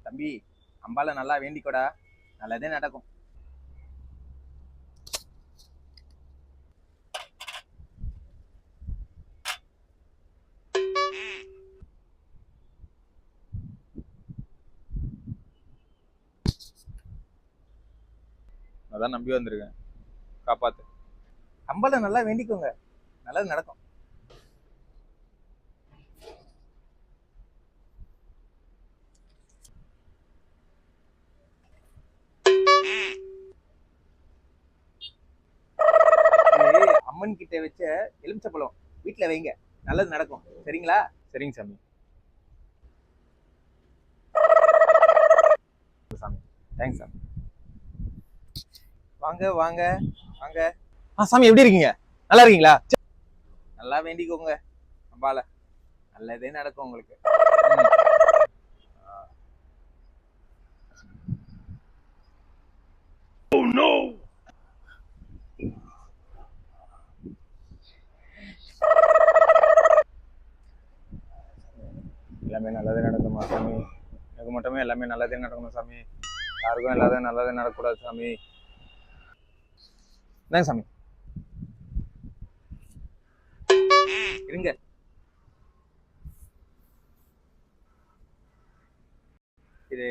தம்பி, அம்பால நல்லா வேண்டிக்கோடா, நல்லதே நடக்கும். அதான் நம்பி வந்திருக்கேன், காப்பாத்து. அம்பால நல்லா வேண்டிக்கோங்க, நல்லது நடக்கும். அம்மன் கிட்ட வச்ச எலுமிச்சப்பழம் வீட்டுல வைங்க, நல்லது நடக்கும். சரிங்களா? சரிங்க சாமி. சாமி, தேங்க்ஸ் சாமி. வாங்க வாங்க வாங்க. சாமி, எப்படி இருக்கீங்க? நல்லா இருக்கீங்களா? நல்லா வேண்டிக்கோங்க அம்பால, நல்லதே நடக்கும் உங்களுக்கு. எல்லாமே நல்லதே நடக்குமா சாமி? எனக்கு மட்டுமே எல்லாமே நல்லதே நடக்கணும் சாமி. யாருக்கும் எல்லாத்தையும் நல்லதே நடக்கக்கூடாது சாமி. என்னங்க சாமி? இருங்க. இது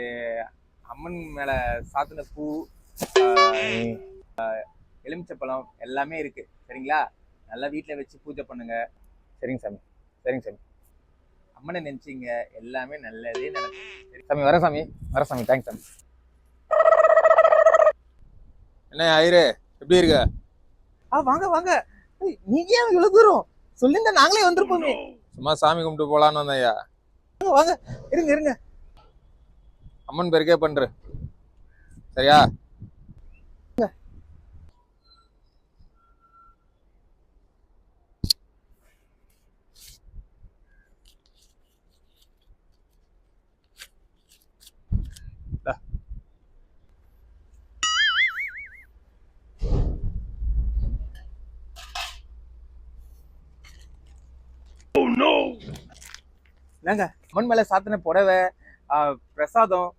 அம்மன் மேல சாத்தின பூ, எலுமிச்சப்பழம் எல்லாமே இருக்கு. சரிங்களா? நல்லா வீட்டுல வச்சு பூஜை பண்ணுங்க. சரிங்க சாமி. சரிங்க சாமி. அம்மனை நினைச்சீங்க, எல்லாமே நல்லதே நடக்கும். சரி சாமி, வர சாமி. வர சாமி. தேங்க்ஸ் சாமி. என்ன ஆயிரு, எப்படி இருக்க? வாங்க வாங்க. நீங்க ஏன் இவ்வளவு தூரம் சொல்லிருந்தா நாங்களே வந்திருப்போமே. சும்மா சாமி கும்பிட்டு போலான்னு வந்தேன் ஐயா. வாங்க, இருங்க இருங்க. அம்மன் பேருக்கே பண்ற, சரியா? என்னங்க, அம்மன் மேல சாத்தின புடவை, பிரசாதம்,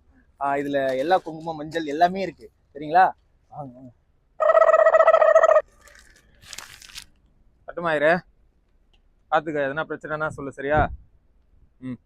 இதுல எல்லா குங்குமம் மஞ்சள் எல்லாமே இருக்கு. சரிங்களா? வாங்க. கட்டுமாயிரு, பாத்துக்க. எதனா பிரச்சனைனா சொல்லு, சரியா? ம்.